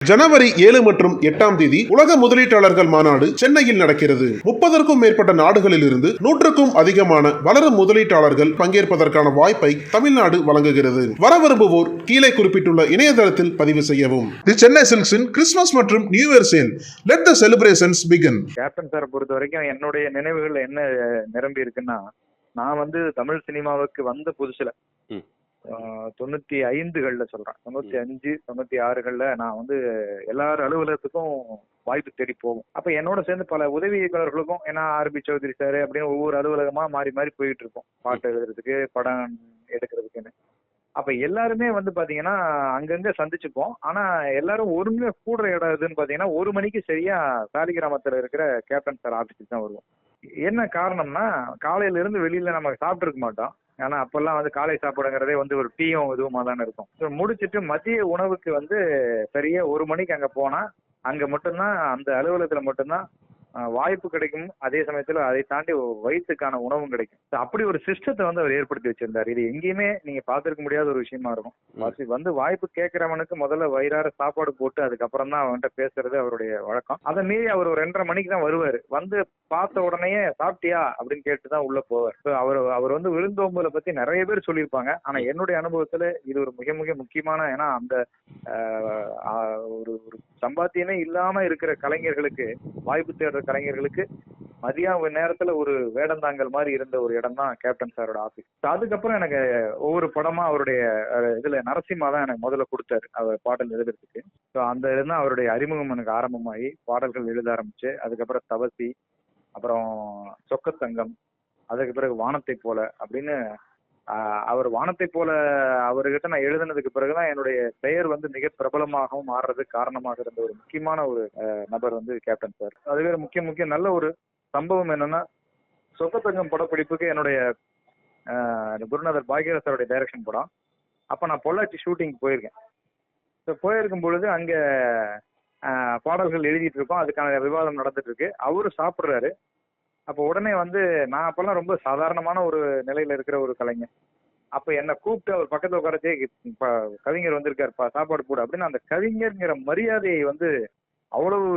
ஜனவரி 7 மற்றும் 8ஆம் தேதி உலக முதலீட்டாளர்கள் மாநாடு சென்னையில் நடக்கிறது. 30க்கும் மேற்பட்ட நாடுகளில் இருந்து 100க்கும் அதிகமான வளரும் முதலீட்டாளர்கள் பங்கேற்பதற்கான வாய்ப்பை தமிழ்நாடு வழங்குகிறது. வர விரும்புவோர் கீழே குறிப்பிட்டுள்ள இணையதளத்தில் பதிவு செய்யவும். தி சென்னை சில்க்ஸின் கிறிஸ்துமஸ் மற்றும் new year sale. Let the celebrations begin. Captain sir பொறுத்த வரைக்கும் என்னுடைய நினைவுகள் என்ன நிரம்பி இருக்குன்னா, நான் தமிழ் சினிமாவுக்கு வந்த புதுசுல 95கள்ல சொல்றேன், 95, 96கள்ல நான் எல்லார் அலுவலகத்துக்கும் வாய்ப்பு தேடி போகும். அப்ப என்னோட சேர்ந்து பல உதவி இயக்குநர்களுக்கும், ஏன்னா ஆர்பி சௌத்ரி சார் அப்படின்னு ஒவ்வொரு அலுவலகமா மாறி மாறி போயிட்டு இருக்கோம், பாட்டு எழுதுறதுக்கு, படம் எடுக்கிறதுக்குன்னு. அப்ப எல்லாருமே பாத்தீங்கன்னா அங்கங்க சந்திச்சுப்போம். ஆனா எல்லாரும் ஒருமே கூடுற இடம் எதுன்னு பாத்தீங்கன்னா 1 மணிக்கு சரியா சாலிகிராமத்துல இருக்கிற கேப்டன் சார் ஆபீஸுக்கு தான் வருவோம். என்ன காரணம்னா, காலையில இருந்து வெளியில நம்ம சாப்பிட்டு இருக்க மாட்டோம். ஆனா அப்பெல்லாம் காலை சாப்பாடுங்கிறதே ஒரு டீயும் இதுவுமா தானே இருக்கும். முடிச்சிட்டு மதிய உணவுக்கு சரியா 1 மணிக்கு அங்க போனா, அங்க மட்டும்தான், அந்த அலுவலகத்துல மட்டும்தான் வாய்ப்பு கிடைக்கும். அதே சமயத்துல அதை தாண்டி வயிற்றுக்கான உணவும் கிடைக்கும். அப்படி ஒரு சிஸ்டத்தை அவர் ஏற்படுத்தி வச்சிருந்தாரு. இது எங்கேயுமே நீங்க பார்த்திருக்க முடியாத ஒரு விஷயமா இருக்கும். வாய்ப்பு கேட்கிறவனுக்கு முதல்ல வயிறார சாப்பாடு போட்டு அதுக்கப்புறம் தான் அவன்கிட்ட பேசுறது அவருடைய வழக்கம். அதை மீறி அவர் ஒரு 2:30 மணிக்கு தான் வருவாரு. பார்த்த உடனே சாப்பிட்டியா அப்படின்னு கேட்டுதான் உள்ள போவார். அவர் விருந்தோம்பலை பத்தி நிறைய பேர் சொல்லியிருப்பாங்க. ஆனா என்னுடைய அனுபவத்துல இது ஒரு மிக மிக முக்கியமான, ஏன்னா அந்த ஒரு சம்பாத்தியமே இல்லாம இருக்கிற கலைஞர்களுக்கு, வாய்ப்பு தேடுற கலைஞர்களுக்கு மதியான நேரத்துல ஒரு வேடந்தாங்கல் மாதிரி இருந்த ஒரு இடம் தான் கேப்டன் சாரோட ஆபீஸ். அதுக்கப்புறம் எனக்கு ஒவ்வொரு படமா அவருடைய இதுல நரசிம்மா தான் எனக்கு முதல்ல கொடுத்தாரு அவர் பாடல் எழுதுறதுக்கு. அந்த இதுதான் அவருடைய அறிமுகம் எனக்கு ஆரம்பமாகி பாடல்கள் எழுத ஆரம்பிச்சு, அதுக்கப்புறம் தவசி, அப்புறம் சொக்கத்தங்கம், அதுக்கு பிறகு வானத்தை போல அப்படின்னு அவர் வானத்தை போல அவர்கிட்ட நான் எழுதுனதுக்கு பிறகுதான் என்னுடைய பெயர் மிக பிரபலமாகவும் மாறுறதுக்கு காரணமாக இருந்த ஒரு முக்கியமான ஒரு நபர் கேப்டன் சார். அதுவே முக்கிய நல்ல ஒரு சம்பவம் என்னன்னா, சொக்கத்தங்கம் படப்பிடிப்புக்கு என்னுடைய குருநாதர் பாக்யராஜருடைய டைரக்ஷன் படம். அப்ப நான் பொள்ளாச்சி ஷூட்டிங் போயிருக்கேன். போயிருக்கும் பொழுது அங்க பாடல்கள் எழுதிட்டு இருக்கோம், அதுக்கான விவாதம் நடந்துட்டு இருக்கு. அவரு சாப்பிடுறாரு. அப்ப உடனே நான் அப்பெல்லாம் ரொம்ப சாதாரணமான ஒரு நிலையில இருக்கிற ஒரு கலைஞர். அப்ப என்ன கூப்பிட்டு அவர் பக்கத்துல உட்காரச்சே, கவிஞர் வந்திருக்காருப்பா, சாப்பாடு போடு அப்படின்னு அந்த கவிஞர்ங்கிற மரியாதையை அவ்வளவு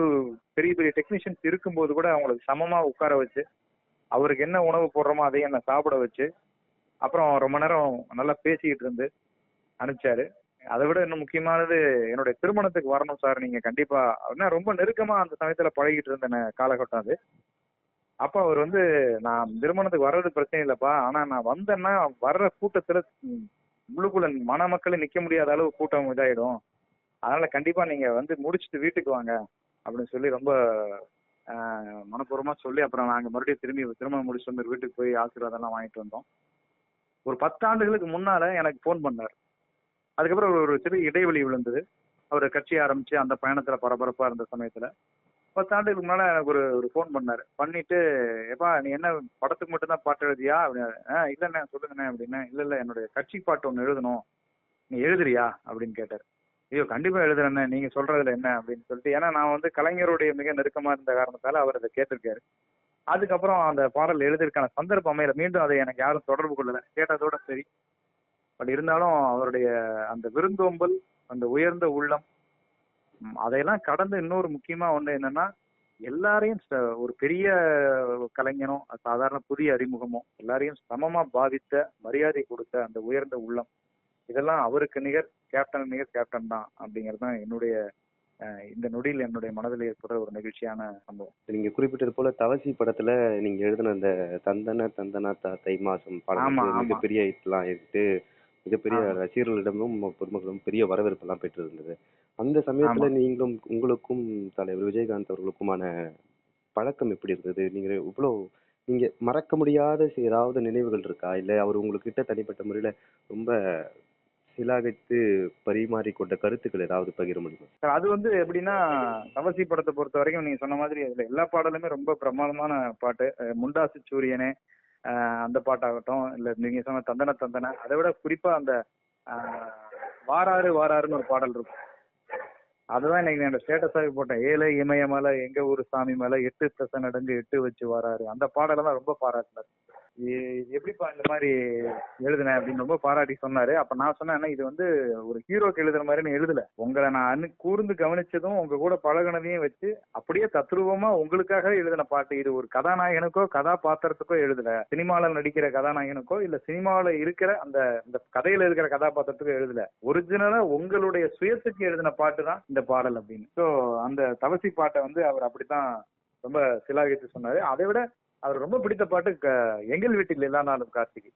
பெரிய பெரிய டெக்னீஷியன்ஸ் இருக்கும்போது கூட அவங்களுக்கு சமமா உட்கார வச்சு, அவருக்கு என்ன உணவு போடுறோமோ அதையும் என்ன சாப்பிட வச்சு, அப்புறம் ரொம்ப நேரம் நல்லா பேசிக்கிட்டு இருந்து அனுப்பிச்சாரு. அதை விட இன்னும் முக்கியமானது, என்னுடைய திருமணத்துக்கு வரணும் சார் நீங்க கண்டிப்பா, அப்படின்னா ரொம்ப நெருக்கமா அந்த சமயத்துல பழகிட்டு இருந்த காலகட்டம் அது. அப்ப அவர் நான் திருமணத்துக்கு வர்றது பிரச்சனை இல்லப்பா, ஆனா நான் வந்தேன்னா வர்ற கூட்டத்துல உள்ளுக்குள்ள மணமக்களே நிக்க முடியாத அளவு கூட்டம் இதாயிடும், அதனால கண்டிப்பா நீங்க முடிச்சுட்டு வீட்டுக்கு வாங்க அப்படின்னு சொல்லி ரொம்ப மனப்பூர்வமா சொல்லி, அப்புறம் நாங்க மறுபடியும் திருமணம் முடிச்சு வீட்டுக்கு போய் ஆசீர்வாதம் எல்லாம் வாங்கிட்டு வந்தோம். ஒரு 10 ஆண்டுகளுக்கு முன்னால எனக்கு போன் பண்ணார். அதுக்கப்புறம் ஒரு சிறு இடைவெளி விழுந்தது. அவர் கட்சி ஆரம்பிச்சு அந்த பயணத்துல பரபரப்பா இருந்த சமயத்துல 10 ஆண்டுகளுக்கு முன்னால எனக்கு ஒரு போன் பண்ணாரு. பண்ணிட்டு, எப்பா நீ என்ன படத்துக்கு மட்டும் தான் பாட்டு எழுதியா அப்படின்னு. இல்லண்ணே சொல்லுங்கண்ணே அப்படின்னா. இல்ல என்னுடைய கட்சி பாட்டு ஒண்ணு எழுதணும், நீ எழுதுறியா அப்படின்னு கேட்டாரு. ஐயோ கண்டிப்பா எழுதுறேன்னு, நீங்க சொல்றதுல என்ன அப்படின்னு சொல்லிட்டு, ஏன்னா நான் கலைஞருடைய மிக நெருக்கமா இருந்த காரணத்தால அவர் அதை கேட்டிருக்காரு. அதுக்கப்புறம் அந்த பாடல் எழுதிருக்கான சந்தர்ப்பம் அமையல. மீண்டும் அதை எனக்கு யாரும் தொடர்பு கொள்ளல, கேட்டதோட சரி. பட் இருந்தாலும் அவருடைய அந்த விருந்தோம்பல், அந்த உயர்ந்த உள்ளம், அதையெல்லாம் கடந்து இன்னொரு முக்கியமா என்னன்னா, எல்லாரையும் ஒரு பெரிய கலைஞனோ சாதாரண புதிய அறிமுகமோ எல்லாரையும் சமமா பாவித்த, மரியாதை கொடுத்த அந்த உயர்ந்த உள்ளம், இதெல்லாம் அவருக்கு நிகர் கேப்டன் தான் அப்படிங்கிறது தான் என்னுடைய இந்த நொடியில் என்னுடைய மனதில் ஏற்படுற ஒரு நெகிழ்ச்சியான சம்பவம். நீங்க குறிப்பிட்டது போல தவசி படத்துல நீங்க எழுதின அந்த தந்தனா தை மாசம் படம் மிகப்பெரிய ஹிட்லாம் எடுத்து மிகப்பெரிய ரசிகர்களிடமும் பொதுமக்களிடம் பெரிய வரவேற்பெல்லாம் பெற்று இருந்தது. அந்த சமயத்துல நீங்களும் உங்களுக்கும் தலைவர் விஜயகாந்த் அவர்களுக்குமான பழக்கம் எப்படி இருந்தது? நீங்க மறக்க முடியாத ஏதாவது நினைவுகள் இருக்கா? இல்ல அவர் உங்ககிட்ட தனிப்பட்ட முறையில ரொம்ப சிலாகித்து பரிமாறிக்கொண்ட கருத்துக்கள் ஏதாவது பகிர முடியுமா? சார் அது எப்படின்னா, தவசி படத்தை பொறுத்த வரைக்கும் நீங்க சொன்ன மாதிரி அதுல எல்லா பாடலுமே ரொம்ப பிரமாதமான பாட்டு. முண்டாசு சூரியனே அந்த பாட்டாகட்டும், இல்ல நீங்க சொன்ன தந்தன, அதை விட குறிப்பா அந்த வாராறு வாராருன்னு ஒரு பாடல் இருக்கும். அதுதான் இன்னைக்கு என்னோட ஸ்டேட்டஸாக போட்டேன். ஏழை இமயமலை எங்க ஊரு சாமி மேல 8 தசை நடங்கு 8 வச்சு வாராரு. அந்த பாடலை தான் ரொம்ப பாராட்டினார். எப்படிப்பா இந்த மாதிரி எழுதுனேன் அப்படின்னு ரொம்ப பாராட்டி சொன்னாரு. அப்ப நான் சொன்னேன், இது வந்து ஒரு ஹீரோக்கு எழுதுற மாதிரி எழுதல, உங்களை நான் கூர்ந்து கவனிச்சதும் உங்க கூட பழகினதையும் வச்சு அப்படியே தத்ரூபமா உங்களுக்காக எழுதின பாட்டு. இது ஒரு கதாநாயகனுக்கோ கதாபாத்திரத்துக்கோ எழுதல, சினிமாவில் நடிக்கிற கதாநாயகனுக்கோ இல்ல சினிமாவில் இருக்கிற அந்த கதையில இருக்கிற கதாபாத்திரத்துக்கோ எழுதல, ஒரிஜினலா உங்களுடைய சுயத்துக்கு எழுதின பாட்டு தான் இந்த பாடல் அப்படின்னு. ஸோ அந்த தவசி பாட்டை வந்து அவர் அப்படித்தான் ரொம்ப சிலாகித்து சொன்னாரு. அதை விட அவர் ரொம்ப பிடித்த பாட்டு எங்கள் வீட்டில் எல்லா நாளும் கார்த்திகை,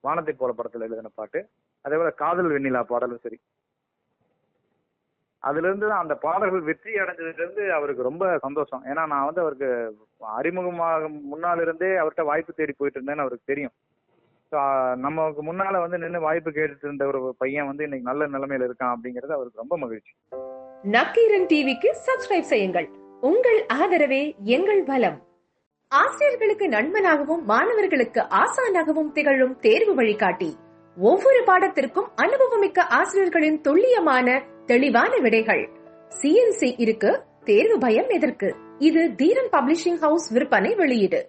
வானத்தை போல படத்துல எழுதின பாட்டு. அதே போல காதல் வெண்ணிலா பாடலும் சரி. அதுல இருந்து அந்த பாடல்கள் வெற்றி அடைஞ்சதுல இருந்து அவருக்கு ரொம்ப சந்தோஷம். ஏன்னா நான் வந்து அவருக்கு அறிமுகமாக முன்னால இருந்தே அவர்கிட்ட வாய்ப்பு தேடி போயிட்டு இருந்தேன்னு அவருக்கு தெரியும். நமக்கு முன்னால வந்து நின்று வாய்ப்பு கேட்டுட்டு இருந்த ஒரு பையன் வந்து இன்னைக்கு நல்ல நிலைமையில இருக்கான் அப்படிங்கறது அவருக்கு ரொம்ப மகிழ்ச்சி. நக்கீரன் டிவிக்கு சப்ஸ்கிரைப் செய்யுங்கள். உங்கள் ஆதரவே எங்கள் பலம். ஆசிரியர்களுக்கு நண்பனாகவும் மாணவர்களுக்கு ஆசானாகவும் திகழும் தேர்வு வழிகாட்டி. ஒவ்வொரு பாடத்திற்கும் அனுபவமிக்க ஆசிரியர்களின் துல்லியமான தெளிவான விடைகள். CNC இருக்கு, தேர்வு பயம் எதற்கு? இது தீரன் பப்ளிஷிங் ஹவுஸ் விற்பனை வெளியீடு.